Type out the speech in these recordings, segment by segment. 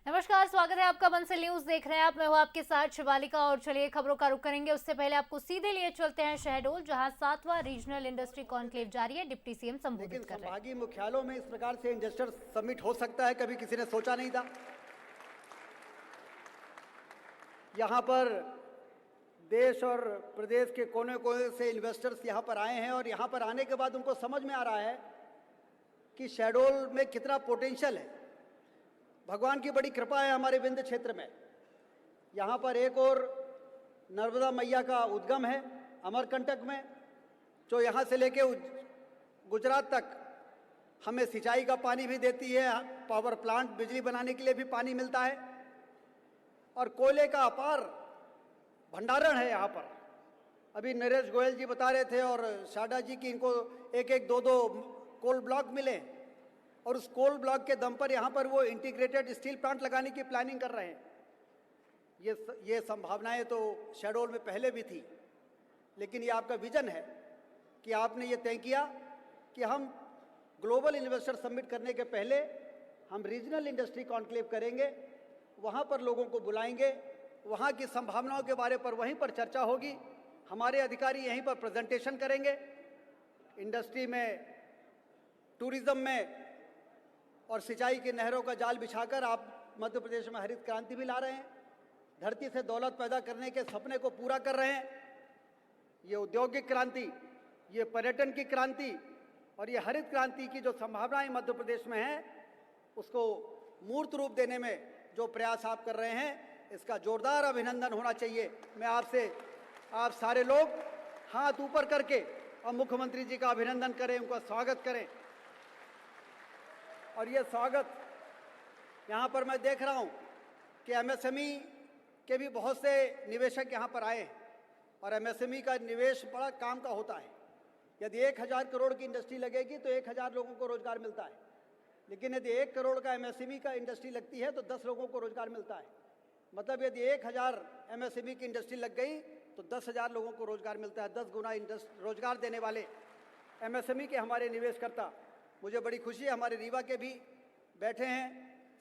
नमस्कार, स्वागत है आपका बंसल न्यूज देख रहे हैं आप। मैं हूं आपके साथ शिवालिका और चलिए खबरों का रुख करेंगे। उससे पहले आपको सीधे लिए चलते हैं शहडोल, जहां 7वां रीजनल इंडस्ट्री कॉन्क्लेव जारी है। डिप्टी सीएम संबोधित कर रहे हैं। संभागीय मुख्यालयों में इस प्रकार से इंडस्ट्रियल समिट हो सकता है, कभी किसी ने सोचा नहीं था। यहाँ पर देश और प्रदेश के कोने कोने से इन्वेस्टर्स यहाँ पर आए हैं और यहाँ पर आने के बाद उनको समझ में आ रहा है कि शहडोल में कितना पोटेंशियल है। भगवान की बड़ी कृपा है हमारे विंध्य क्षेत्र में। यहाँ पर एक और नर्मदा मैया का उद्गम है अमरकंटक में, जो यहाँ से लेके गुजरात तक हमें सिंचाई का पानी भी देती है, पावर प्लांट बिजली बनाने के लिए भी पानी मिलता है और कोयले का अपार भंडारण है यहाँ पर। अभी नरेश गोयल जी बता रहे थे और शारदा जी की इनको एक एक दो दो कोल ब्लॉक मिले और उस कोल ब्लॉक के दम पर यहाँ पर वो इंटीग्रेटेड स्टील प्लांट लगाने की प्लानिंग कर रहे हैं। ये संभावनाएं तो शहडोल में पहले भी थी, लेकिन ये आपका विजन है कि आपने ये तय किया कि हम ग्लोबल इन्वेस्टर समिट करने के पहले हम रीजनल इंडस्ट्री कॉन्क्लेव करेंगे, वहाँ पर लोगों को बुलाएंगे, वहाँ की संभावनाओं के बारे पर वहीं पर चर्चा होगी, हमारे अधिकारी यहीं पर प्रेजेंटेशन करेंगे। इंडस्ट्री में, टूरिज्म में और सिंचाई की नहरों का जाल बिछाकर आप मध्य प्रदेश में हरित क्रांति भी ला रहे हैं, धरती से दौलत पैदा करने के सपने को पूरा कर रहे हैं। ये औद्योगिक क्रांति, ये पर्यटन की क्रांति और ये हरित क्रांति की जो संभावनाएं मध्य प्रदेश में हैं, उसको मूर्त रूप देने में जो प्रयास आप कर रहे हैं, इसका जोरदार अभिनंदन होना चाहिए। मैं आपसे, आप सारे लोग हाथ ऊपर करके और मुख्यमंत्री जी का अभिनंदन करें, उनका स्वागत करें। और ये स्वागत यहाँ पर मैं देख रहा हूँ कि एमएसएमई के भी बहुत से निवेशक यहाँ पर आए हैं और एमएसएमई का निवेश बड़ा काम का होता है। यदि 1000 करोड़ की इंडस्ट्री लगेगी तो 1000 लोगों को रोजगार मिलता है, लेकिन यदि 1 करोड़ का एमएसएमई का इंडस्ट्री लगती है तो 10 लोगों को रोजगार मिलता है। मतलब यदि 1000 एमएसएमई की इंडस्ट्री लग गई तो 10,000 लोगों को रोजगार मिलता है। 10 गुना रोजगार देने वाले एमएसएमई के हमारे निवेशकर्ता। मुझे बड़ी खुशी है, हमारे रीवा के भी बैठे हैं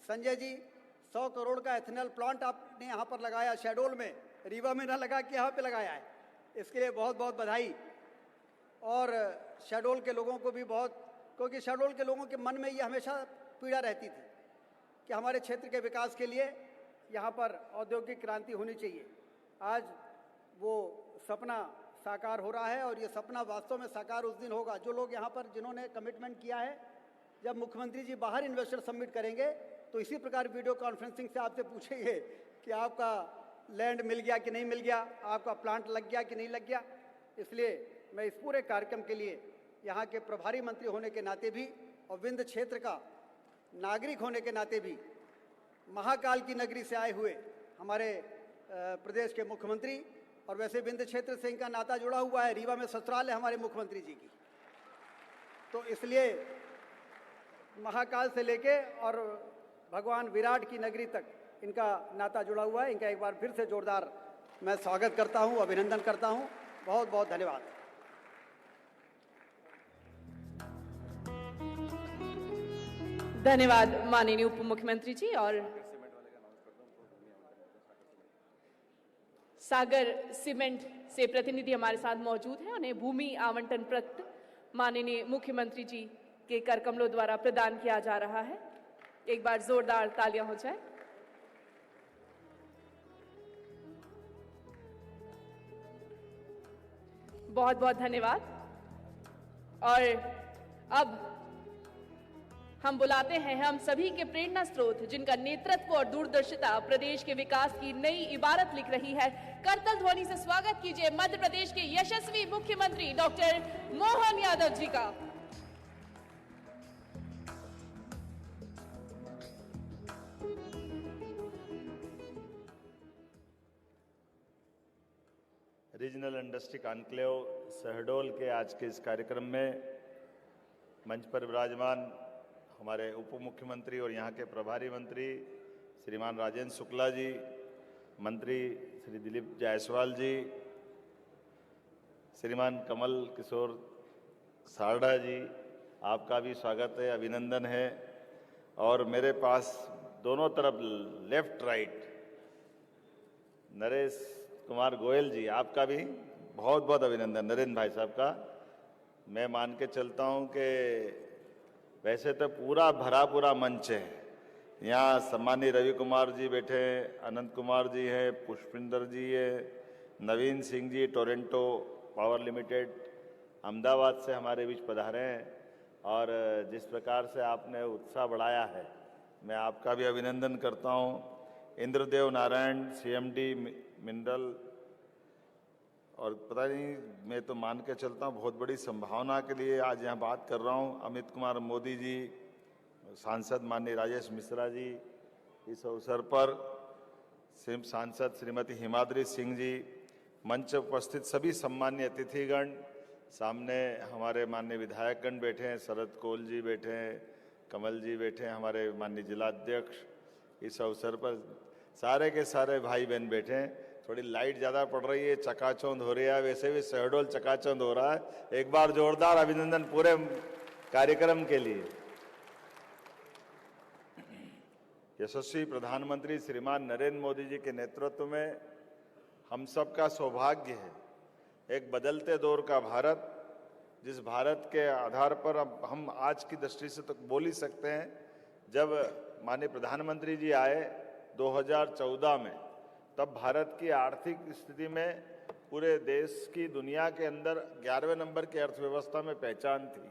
संजय जी। 100 करोड़ का एथेनॉल प्लांट आपने यहाँ पर लगाया शहडोल में, रीवा में ना लगा के यहाँ पे लगाया है, इसके लिए बहुत बहुत बधाई। और शहडोल के लोगों को भी बहुत, क्योंकि शहडोल के लोगों के मन में ये हमेशा पीड़ा रहती थी कि हमारे क्षेत्र के विकास के लिए यहाँ पर औद्योगिक क्रांति होनी चाहिए। आज वो सपना साकार हो रहा है और ये सपना वास्तव में साकार उस दिन होगा। जो लोग यहाँ पर जिन्होंने कमिटमेंट किया है, जब मुख्यमंत्री जी बाहर इन्वेस्टर समिट करेंगे तो इसी प्रकार वीडियो कॉन्फ्रेंसिंग से आपसे पूछेंगे कि आपका लैंड मिल गया कि नहीं मिल गया, आपका प्लांट लग गया कि नहीं लग गया। इसलिए मैं इस पूरे कार्यक्रम के लिए यहाँ के प्रभारी मंत्री होने के नाते भी और विंध्य क्षेत्र का नागरिक होने के नाते भी, महाकाल की नगरी से आए हुए हमारे प्रदेश के मुख्यमंत्री, और वैसे विंध्य क्षेत्र से इनका नाता जुड़ा हुआ है, रीवा में ससुराल है हमारे मुख्यमंत्री जी की, तो इसलिए महाकाल से लेके और भगवान विराट की नगरी तक इनका नाता जुड़ा हुआ है। इनका एक बार फिर से जोरदार मैं स्वागत करता हूं, अभिनंदन करता हूं। बहुत बहुत धन्यवाद। धन्यवाद माननीय उप मुख्यमंत्री जी। और सागर सीमेंट से प्रतिनिधि हमारे साथ मौजूद हैं, उन्हें भूमि आवंटन पत्र माननीय मुख्यमंत्री जी के कर कमलों द्वारा प्रदान किया जा रहा है। एक बार जोरदार तालियां हो जाए। बहुत बहुत धन्यवाद। और अब हम बुलाते हैं हम सभी के प्रेरणा स्रोत, जिनका नेतृत्व और दूरदर्शिता प्रदेश के विकास की नई इबारत लिख रही है। करतल ध्वनि से स्वागत कीजिए मध्य प्रदेश के यशस्वी मुख्यमंत्री डॉक्टर मोहन यादव जी का। रीजनल इंडस्ट्री कॉन्क्लेव शहडोल के आज के इस कार्यक्रम में मंच पर विराजमान हमारे उप मुख्यमंत्री और यहाँ के प्रभारी मंत्री श्रीमान राजेंद्र शुक्ला जी, मंत्री श्री दिलीप जायसवाल जी, श्रीमान कमल किशोर सारडा जी, आपका भी स्वागत है, अभिनंदन है। और मेरे पास दोनों तरफ लेफ्ट राइट, नरेश कुमार गोयल जी, आपका भी बहुत बहुत अभिनंदन। नरेंद्र भाई साहब का मैं मान के चलता हूं कि वैसे तो पूरा भरा पूरा मंच है। यहाँ सम्मानीय रवि कुमार जी बैठे हैं, अनंत कुमार जी हैं, पुष्पिंदर जी है, नवीन Singh ji Toronto power limited Ahmedabad से हमारे बीच पधारे हैं। और जिस प्रकार से आपने उत्साह बढ़ाया है, मैं आपका भी अभिनंदन करता हूँ। इंद्रदेव नारायण सीएमडी मिनरल, और पता नहीं मैं तो मान के चलता हूँ बहुत बड़ी संभावना के लिए आज यहाँ बात कर रहा हूँ। अमित कुमार मोदी जी, सांसद माननीय राजेश मिश्रा जी, इस अवसर पर सांसद श्रीमती हिमाद्री सिंह जी, मंच उपस्थित सभी सम्मान्य अतिथिगण, सामने हमारे माननीय विधायकगण बैठे हैं, शरद कोल जी बैठे हैं, कमल जी बैठे हैं, हमारे माननीय जिलाध्यक्ष, इस अवसर पर सारे के सारे भाई बहन बैठे हैं। थोड़ी लाइट ज़्यादा पड़ रही है, चकाचौंध हो रही है, वैसे भी शहडोल चकाचौंध हो रहा है। एक बार जोरदार अभिनंदन पूरे कार्यक्रम के लिए। यशस्वी प्रधानमंत्री श्रीमान नरेंद्र मोदी जी के नेतृत्व में हम सबका सौभाग्य है, एक बदलते दौर का भारत, जिस भारत के आधार पर अब हम आज की दृष्टि से तो बोल ही सकते हैं। जब माननीय प्रधानमंत्री जी आए 2014 में, तब भारत की आर्थिक स्थिति में पूरे देश की दुनिया के अंदर 11वें नंबर की अर्थव्यवस्था में पहचान थी,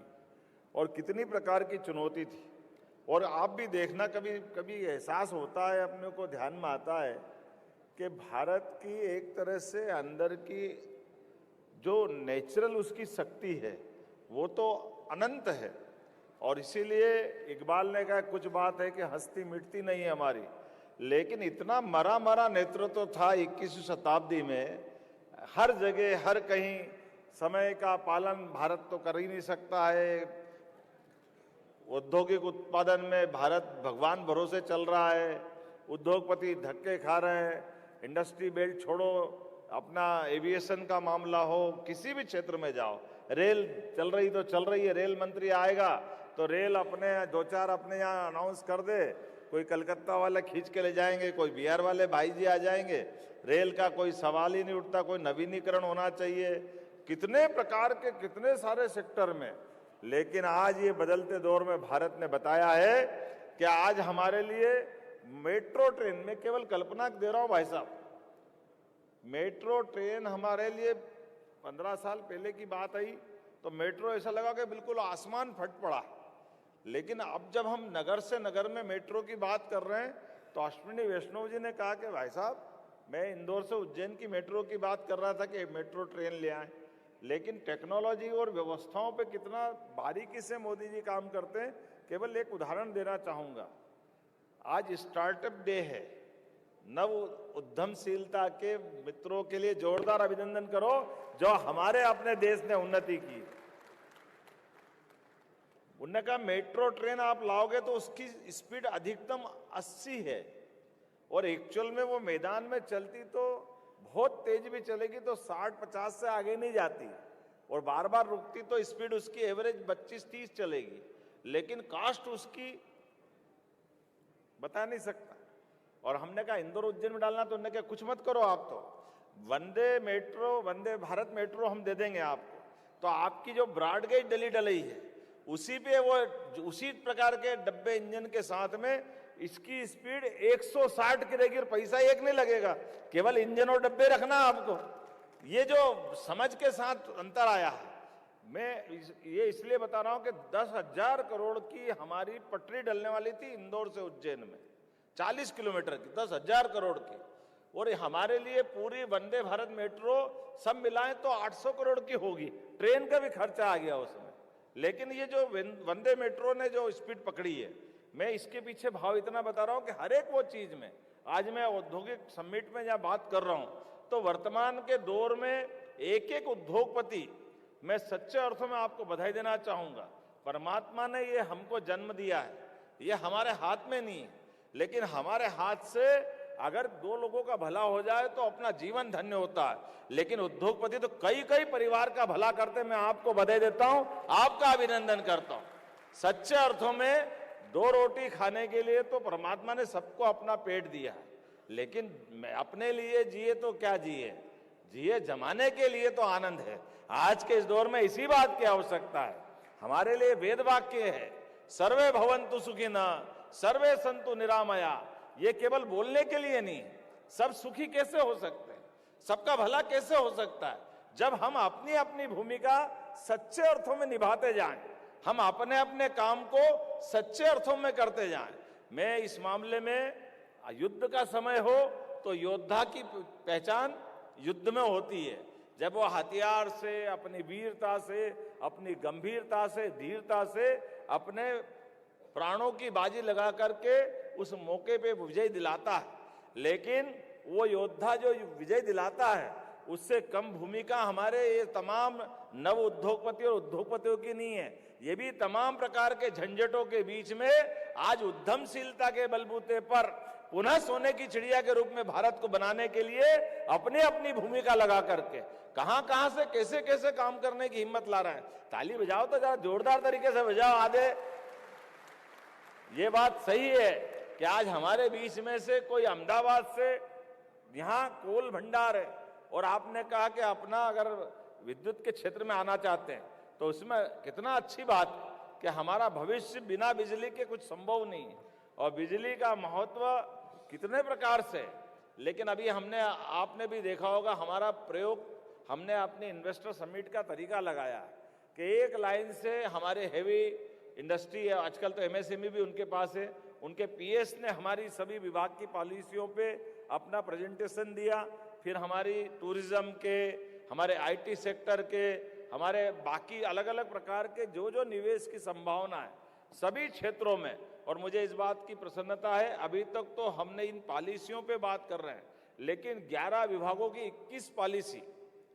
और कितनी प्रकार की चुनौती थी। और आप भी देखना, कभी कभी एहसास होता है, अपने को ध्यान में आता है कि भारत की एक तरह से अंदर की जो नेचुरल उसकी शक्ति है वो तो अनंत है। और इसीलिए इकबाल ने कहा, कुछ बात है कि हस्ती मिटती नहीं है हमारी, लेकिन इतना मरा मरा नेतृत्व था 21वीं शताब्दी में, हर जगह हर कहीं समय का पालन भारत तो कर ही नहीं सकता है। औद्योगिक उत्पादन में भारत भगवान भरोसे चल रहा है, उद्योगपति धक्के खा रहे हैं। इंडस्ट्री बेल्ट छोड़ो, अपना एविएशन का मामला हो, किसी भी क्षेत्र में जाओ, रेल चल रही तो चल रही है। रेल मंत्री आएगा तो रेल अपने दो चार अपने यहाँ अनाउंस कर दे, कोई कलकत्ता वाले खींच के ले जाएंगे, कोई बिहार वाले भाई जी आ जाएंगे। रेल का कोई सवाल ही नहीं उठता, कोई नवीनीकरण होना चाहिए, कितने प्रकार के कितने सारे सेक्टर में। लेकिन आज ये बदलते दौर में भारत ने बताया है कि आज हमारे लिए मेट्रो ट्रेन, में केवल कल्पना दे रहा हूं भाई साहब, मेट्रो ट्रेन हमारे लिए 15 साल पहले की बात आई तो मेट्रो ऐसा लगा कि बिल्कुल आसमान फट पड़ा। लेकिन अब जब हम नगर से नगर में मेट्रो की बात कर रहे हैं तो अश्विनी वैष्णव जी ने कहा कि भाई साहब, मैं इंदौर से उज्जैन की मेट्रो की बात कर रहा था कि मेट्रो ट्रेन ले आए। लेकिन टेक्नोलॉजी और व्यवस्थाओं पे कितना बारीकी से मोदी जी काम करते हैं। केवल एक उदाहरण देना चाहूंगा, आज स्टार्टअप डे है, नव उद्यमशीलता के मित्रों के लिए जोरदार अभिनंदन करो जो हमारे अपने देश ने उन्नति की। उन्होंने कहा मेट्रो ट्रेन आप लाओगे तो उसकी स्पीड अधिकतम 80 है, और एक्चुअल में वो मैदान में चलती तो बहुत तेज भी चलेगी तो 60-50 से आगे नहीं जाती, और बार बार रुकती तो स्पीड उसकी एवरेज 25-30 चलेगी। लेकिन कास्ट उसकी बता नहीं सकता। और हमने कहा इंदौर उज्जैन में डालना, तो उन्होंने कहा कुछ मत करो, आप तो वंदे भारत मेट्रो हम दे देंगे आपको, तो आपकी जो ब्रॉड गेज डली डली है उसी पे वो उसी प्रकार के डब्बे इंजन के साथ में इसकी स्पीड 160 गिरेगी और पैसा एक नहीं लगेगा, केवल इंजन और डब्बे रखना आपको। ये जो समझ के साथ अंतर आया है, मैं ये इसलिए बता रहा हूं कि 10,000 करोड़ की हमारी पटरी डलने वाली थी इंदौर से उज्जैन में, 40 किलोमीटर की, 10,000 करोड़ की, और हमारे लिए पूरी वंदे भारत मेट्रो सब मिलाएं तो 800 करोड़ की होगी। ट्रेन का भी खर्चा आ गया उसमें। लेकिन ये जो वंदे मेट्रो ने जो स्पीड पकड़ी है, मैं इसके पीछे भाव इतना बता रहा हूं कि हर एक वो चीज में, आज मैं औद्योगिक समिट में जहां बात कर रहा हूं, तो वर्तमान के दौर में एक एक उद्योगपति, मैं सच्चे अर्थों में आपको बधाई देना चाहूंगा। परमात्मा ने ये हमको जन्म दिया है, ये हमारे हाथ में नहीं है, लेकिन हमारे हाथ से अगर 2 लोगों का भला हो जाए तो अपना जीवन धन्य होता है। लेकिन उद्योगपति तो कई कई परिवार का भला करते, मैं आपको बधाई देता हूं, आपका अभिनंदन करता हूं। सच्चे अर्थों में दो रोटी खाने के लिए तो परमात्मा ने सबको अपना पेट दिया, लेकिन अपने लिए जिए तो क्या जिए, जिए जमाने के लिए तो आनंद है। आज के इस दौर में इसी बात की आवश्यकता है। हमारे लिए वेद वाक्य है, सर्वे भवन्तु सुखिनः सर्वे सन्तु निरामया। ये केवल बोलने के लिए नहीं, सब सुखी कैसे हो सकते हैं, सबका भला कैसे हो सकता है, जब हम अपनी अपनी भूमिका सच्चे अर्थों में निभाते जाएं, हम अपने अपने काम को सच्चे अर्थों में करते जाएं। मैं इस मामले में, युद्ध का समय हो तो योद्धा की पहचान युद्ध में होती है, जब वो हथियार से, अपनी वीरता से, अपनी गंभीरता से, धीरता से अपने प्राणों की बाजी लगा करके उस मौके पे विजय दिलाता है। लेकिन वो योद्धा जो विजय दिलाता है, उससे कम भूमिका हमारे ये तमाम नव उद्योगपति और उद्योगपतियों की नहीं है। ये भी तमाम प्रकार के झंझटों के बीच में आज उद्यमशीलता के बलबूते पर पुनः सोने की चिड़िया के रूप में भारत को बनाने के लिए अपनी अपनी भूमिका लगा करके कहां से कैसे कैसे काम करने की हिम्मत ला रहे हैं। ताली बजाओ तो जरा जोरदार तरीके से बजाओ आधे। ये बात सही है कि आज हमारे बीच में से कोई अहमदाबाद से यहाँ कोल भंडार है और आपने कहा कि अपना अगर विद्युत के क्षेत्र में आना चाहते हैं तो उसमें कितना अच्छी बात है कि हमारा भविष्य बिना बिजली के कुछ संभव नहीं है और बिजली का महत्व कितने प्रकार से। लेकिन अभी हमने, आपने भी देखा होगा, हमारा प्रयोग हमने अपने इन्वेस्टर समिट का तरीका लगाया कि एक लाइन से हमारे हेवी इंडस्ट्री है, आजकल तो एमएसएमई भी उनके पास है, उनके पीएस ने हमारी सभी विभाग की पॉलिसियों पे अपना प्रेजेंटेशन दिया। फिर हमारी टूरिज्म के, हमारे आईटी सेक्टर के, हमारे बाकी अलग अलग प्रकार के जो जो निवेश की संभावना है सभी क्षेत्रों में। और मुझे इस बात की प्रसन्नता है, अभी तक तो हमने इन पॉलिसियों पे बात कर रहे हैं, लेकिन 11 विभागों की 21 पॉलिसी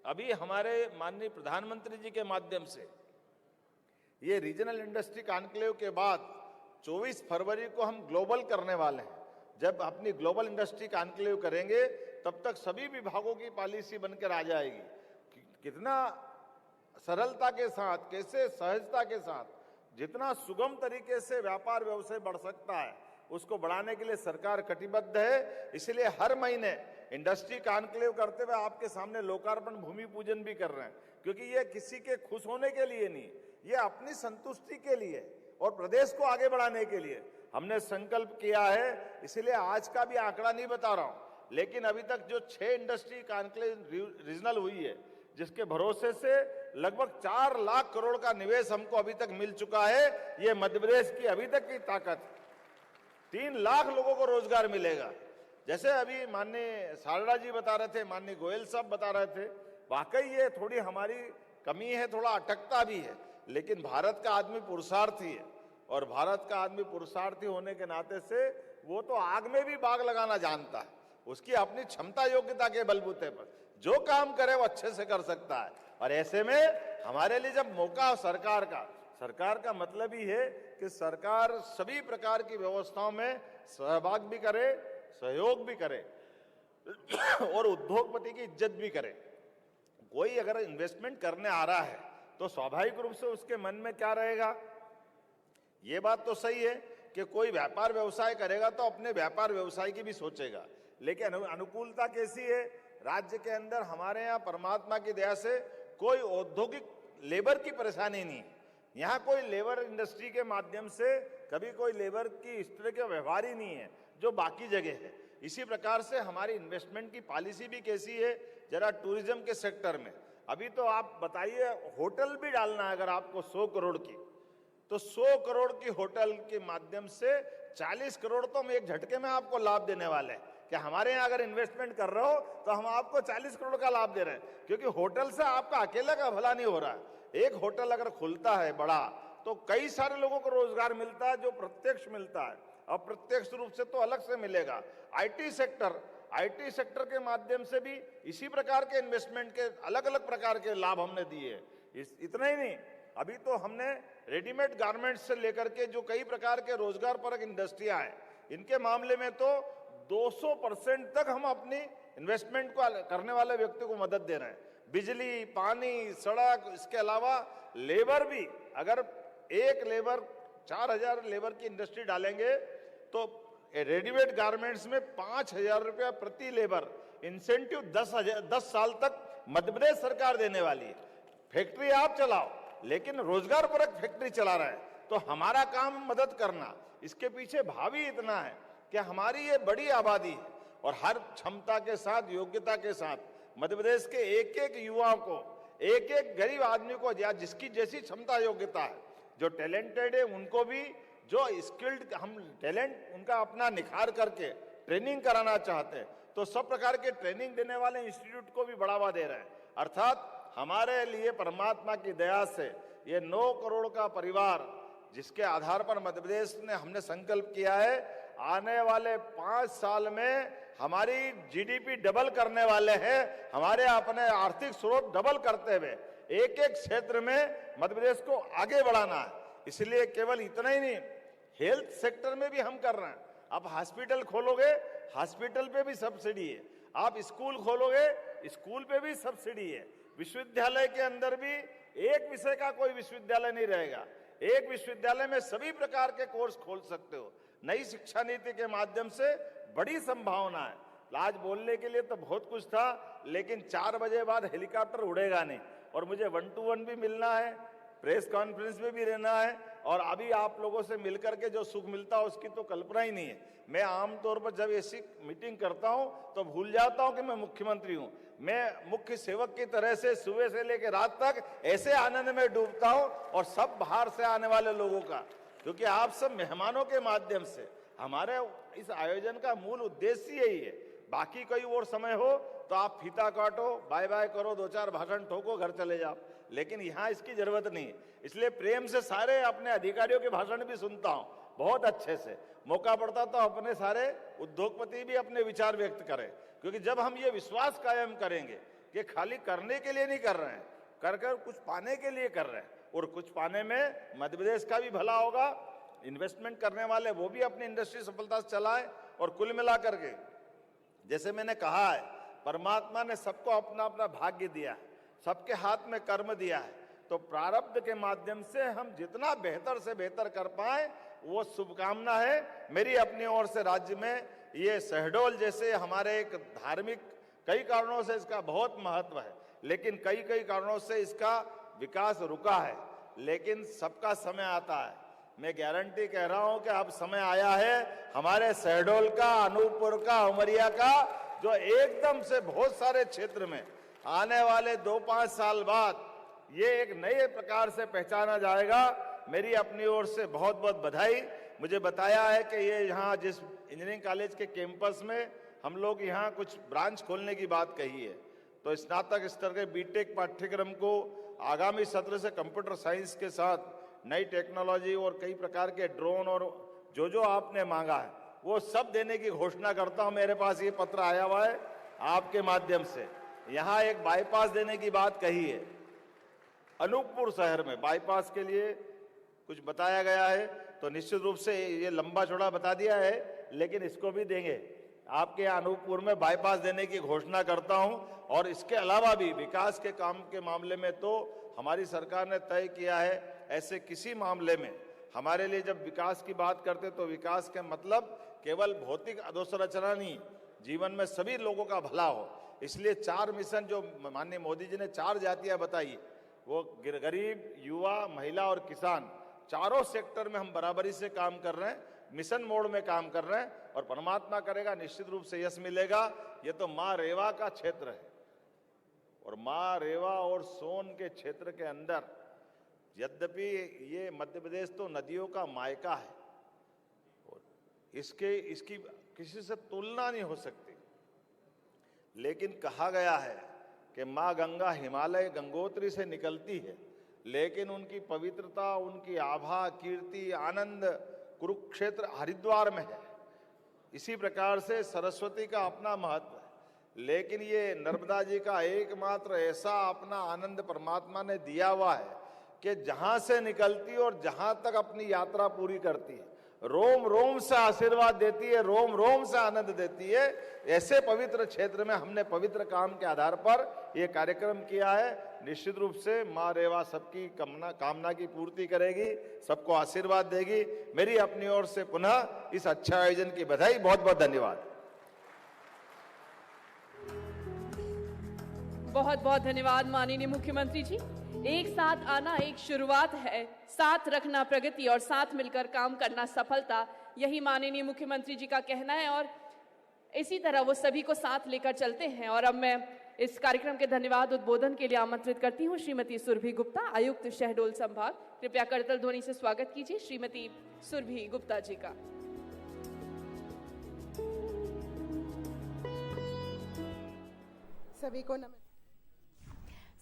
अभी हमारे माननीय प्रधानमंत्री जी के माध्यम से ये रीजनल इंडस्ट्री कॉन्क्लेव के बाद 24 फरवरी को हम ग्लोबल करने वाले हैं। जब अपनी ग्लोबल इंडस्ट्री कॉन्क्लेव करेंगे तब तक सभी विभागों की पॉलिसी बनकर आ जाएगी। कितना सरलता के साथ, कैसे सहजता के साथ, जितना सुगम तरीके से व्यापार व्यवसाय बढ़ सकता है उसको बढ़ाने के लिए सरकार कटिबद्ध है। इसलिए हर महीने इंडस्ट्री कॉन्क्लेव करते हुए आपके सामने लोकार्पण भूमि पूजन भी कर रहे हैं, क्योंकि ये किसी के खुश होने के लिए नहीं, ये अपनी संतुष्टि के लिए और प्रदेश को आगे बढ़ाने के लिए हमने संकल्प किया है। इसलिए आज का भी आंकड़ा नहीं बता रहा हूं, लेकिन अभी तक जो 6 इंडस्ट्री कॉन्क्लेव रीजनल हुई है, जिसके भरोसे से लगभग 4 लाख करोड़ का निवेश हमको अभी तक मिल चुका है। ये मध्य प्रदेश की अभी तक की ताकत। 3 लाख लोगों को रोजगार मिलेगा। जैसे अभी माननीय सारड़ा जी बता रहे थे, माननीय गोयल साहब बता रहे थे, वाकई ये थोड़ी हमारी कमी है, थोड़ा अटकता भी है, लेकिन भारत का आदमी पुरुषार्थी है और भारत का आदमी पुरुषार्थी होने के नाते से वो तो आग में भी बाग लगाना जानता है। उसकी अपनी क्षमता योग्यता के बलबूते पर जो काम करे वो अच्छे से कर सकता है। और ऐसे में हमारे लिए जब मौका सरकार का मतलब ही है कि सरकार सभी प्रकार की व्यवस्थाओं में सहभाग भी करे, सहयोग भी करे और उद्योगपति की इज्जत भी करे। कोई अगर इन्वेस्टमेंट करने आ रहा है तो स्वाभाविक रूप से उसके मन में क्या रहेगा, ये बात तो सही है कि कोई व्यापार व्यवसाय करेगा तो अपने व्यापार व्यवसाय की भी सोचेगा, लेकिन अनुकूलता कैसी है। राज्य के अंदर हमारे यहाँ परमात्मा की दया से कोई औद्योगिक लेबर की परेशानी नहीं है। यहाँ कोई लेबर इंडस्ट्री के माध्यम से कभी कोई लेबर की इस तरह का व्यवहार ही नहीं है जो बाकी जगह है। इसी प्रकार से हमारी इन्वेस्टमेंट की पॉलिसी भी कैसी है, जरा टूरिज्म के सेक्टर में अभी तो आप बताइए, होटल भी डालना है अगर आपको 100 करोड़ की, तो 100 करोड़ की होटल के माध्यम से 40 करोड़ तो हम एक झटके में आपको लाभ देने वाले हैं कि हमारे यहाँ अगर इन्वेस्टमेंट कर रहे हो तो हम आपको 40 करोड़ का लाभ दे रहे हैं, क्योंकि होटल से आपका अकेले का भला नहीं हो रहा है। एक होटल अगर खुलता है बड़ा तो कई सारे लोगों को रोजगार मिलता है, जो प्रत्यक्ष मिलता है, अप्रत्यक्ष रूप से तो अलग से मिलेगा। आईटी सेक्टर के माध्यम से भी इसी प्रकार के इन्वेस्टमेंट के अलग अलग प्रकार के लाभ हमने दिए। इतना ही नहीं, अभी तो हमने रेडीमेड गारमेंट्स से लेकर के जो कई प्रकार के रोजगार परक इंडस्ट्रियां हैं, इनके मामले में तो 200% तक हम अपनी इन्वेस्टमेंट को करने वाले व्यक्ति को मदद दे रहे हैं। बिजली, पानी, सड़क, इसके अलावा लेबर भी, अगर एक लेबर 4,000 लेबर की इंडस्ट्री डालेंगे तो रेडीमेड गारमेंट्स में 5,000 रुपया प्रति लेबर इंसेंटिव 10 साल तक मध्य प्रदेश सरकार देने वाली है। फैक्ट्री आप चलाओ, लेकिन रोजगार परक फैक्ट्री चला रहे हैं, तो हमारा काम मदद करना। इसके पीछे भावी इतना है कि हमारी ये बड़ी आबादी है और हर क्षमता के साथ, योग्यता के साथ मध्य प्रदेश के एक एक युवाओं को, एक एक गरीब आदमी को, या जिसकी जैसी क्षमता योग्यता है, जो टैलेंटेड है उनको भी, जो स्किल्ड हम टैलेंट उनका अपना निखार करके ट्रेनिंग कराना चाहते हैं, तो सब प्रकार के ट्रेनिंग देने वाले इंस्टीट्यूट को भी बढ़ावा दे रहे हैं। अर्थात हमारे लिए परमात्मा की दया से ये 9 करोड़ का परिवार, जिसके आधार पर मध्य प्रदेश ने हमने संकल्प किया है, आने वाले 5 साल में हमारी जीडीपी डबल करने वाले हैं। हमारे अपने आर्थिक स्रोत डबल करते हुए एक एक क्षेत्र में मध्य प्रदेश को आगे बढ़ाना है। इसलिए केवल इतना ही नहीं, हेल्थ सेक्टर में भी हम कर रहे हैं। आप हॉस्पिटल खोलोगे, हॉस्पिटल पे भी सब्सिडी है। आप स्कूल खोलोगे, स्कूल पे भी सब्सिडी है। विश्वविद्यालय के अंदर भी एक विषय का कोई विश्वविद्यालय नहीं रहेगा, एक विश्वविद्यालय में सभी प्रकार के कोर्स खोल सकते हो। नई शिक्षा नीति के माध्यम से बड़ी संभावना है। आज बोलने के लिए तो बहुत कुछ था, लेकिन 4 बजे बाद हेलीकॉप्टर उड़ेगा नहीं, और मुझे 1 to 1 भी मिलना है, प्रेस कॉन्फ्रेंस में भी रहना है, और अभी आप लोगों से मिलकर के जो सुख मिलता है उसकी तो कल्पना ही नहीं है। मैं आमतौर पर जब ऐसी मीटिंग करता हूं तो भूल जाता हूं कि मैं मुख्यमंत्री हूं। मैं मुख्य सेवक की तरह से सुबह से लेकर रात तक ऐसे आनंद में डूबता हूं, और सब बाहर से आने वाले लोगों का, क्योंकि आप सब मेहमानों के माध्यम से, हमारे इस आयोजन का मूल उद्देश्य यही है। बाकी कोई और समय हो तो आप फीता काटो, बाय बाय करो, 2-4 भाषण ठोको, घर चले जाओ, लेकिन यहाँ इसकी जरूरत नहीं है। इसलिए प्रेम से सारे अपने अधिकारियों के भाषण भी सुनता हूँ, बहुत अच्छे से। मौका पड़ता तो अपने सारे उद्योगपति भी अपने विचार व्यक्त करें, क्योंकि जब हम ये विश्वास कायम करेंगे कि खाली करने के लिए नहीं कर रहे हैं, कर कुछ पाने के लिए कर रहे हैं, और कुछ पाने में मध्य प्रदेश का भी भला होगा, इन्वेस्टमेंट करने वाले वो भी अपनी इंडस्ट्री सफलता से चलाएं। और कुल मिलाकर के, जैसे मैंने कहा है, परमात्मा ने सबको अपना अपना भाग्य दिया है, सबके हाथ में कर्म दिया है, तो प्रारब्ध के माध्यम से हम जितना बेहतर से बेहतर कर पाए वो शुभकामना है मेरी अपनी ओर से। राज्य में ये शहडोल जैसे हमारे एक धार्मिक, कई कारणों से इसका बहुत महत्व है, लेकिन कई कारणों से इसका विकास रुका है, लेकिन सबका समय आता है। मैं गारंटी कह रहा हूं कि अब समय आया है हमारे शहडोल का, अनूपपुर का, उमरिया का, जो एकदम से बहुत सारे क्षेत्र में आने वाले 2-5 साल बाद ये एक नए प्रकार से पहचाना जाएगा। मेरी अपनी ओर से बहुत बहुत बधाई। मुझे बताया है कि ये यहाँ जिस इंजीनियरिंग कॉलेज के कैंपस में हम लोग यहाँ कुछ ब्रांच खोलने की बात कही है, तो स्नातक स्तर के बीटेक पाठ्यक्रम को आगामी सत्र से कंप्यूटर साइंस के साथ नई टेक्नोलॉजी और कई प्रकार के ड्रोन और जो आपने मांगा है वो सब देने की घोषणा करता हूं। मेरे पास ये पत्र आया हुआ है आपके माध्यम से। यहाँ एक बाईपास देने की बात कही है, अनूपपुर शहर में बाईपास के लिए कुछ बताया गया है, तो निश्चित रूप से ये लंबा चौड़ा बता दिया है, लेकिन इसको भी देंगे। आपके अनूपपुर में बाईपास देने की घोषणा करता हूं। और इसके अलावा भी विकास के काम के मामले में तो हमारी सरकार ने तय किया है, ऐसे किसी मामले में हमारे लिए जब विकास की बात करते तो विकास के मतलब केवल भौतिक अधोसंरचना नहीं, जीवन में सभी लोगों का भला हो। इसलिए 4 मिशन जो माननीय मोदी जी ने 4 जातियां बताई, वो गरीब, युवा, महिला और किसान, चारों सेक्टर में हम बराबरी से काम कर रहे हैं, मिशन मोड में काम कर रहे हैं, और परमात्मा करेगा निश्चित रूप से यश मिलेगा। ये तो माँ रेवा का क्षेत्र है, और माँ रेवा और सोन के क्षेत्र के अंदर, यद्यपि ये मध्य प्रदेश तो नदियों का मायका है और इसकी किसी से तुलना नहीं हो सकती, लेकिन कहा गया है कि माँ गंगा हिमालय गंगोत्री से निकलती है, लेकिन उनकी पवित्रता, उनकी आभा, कीर्ति, आनंद कुरुक्षेत्र हरिद्वार में है। इसी प्रकार से सरस्वती का अपना महत्व है, लेकिन ये नर्मदा जी का एकमात्र ऐसा अपना आनंद परमात्मा ने दिया हुआ है कि जहां से निकलती और जहां तक अपनी यात्रा पूरी करती है, रोम रोम से आशीर्वाद देती है, रोम रोम से आनंद देती है। ऐसे पवित्र क्षेत्र में हमने पवित्र काम के आधार पर यह कार्यक्रम किया है। निश्चित रूप से माँ रेवा सबकी कामना की पूर्ति करेगी, सबको आशीर्वाद देगी। मेरी अपनी ओर से पुनः इस अच्छे आयोजन की बधाई, बहुत बहुत धन्यवाद। बहुत बहुत धन्यवाद माननीय मुख्यमंत्री जी। एक साथ आना एक शुरुआत है, साथ रखना प्रगति और साथ मिलकर काम करना सफलता, यही माननीय मुख्यमंत्री जी का कहना है और इसी तरह वो सभी को साथ लेकर चलते हैं। और अब मैं इस कार्यक्रम के धन्यवाद उद्बोधन के लिए आमंत्रित करती हूँ श्रीमती सुरभि गुप्ता, आयुक्त शहडोल संभाग। कृपया करतल ध्वनि से स्वागत कीजिए श्रीमती सुरभि गुप्ता जी का। सभी को नमस्कार।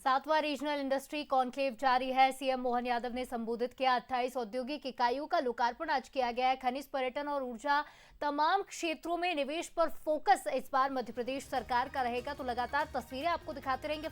7वां रीजनल इंडस्ट्री कॉन्क्लेव जारी है। सीएम मोहन यादव ने संबोधित किया। 28 औद्योगिक इकाइयों का लोकार्पण आज किया गया है। खनिज, पर्यटन और ऊर्जा तमाम क्षेत्रों में निवेश पर फोकस इस बार मध्य प्रदेश सरकार का रहेगा। तो लगातार तस्वीरें आपको दिखाते रहेंगे।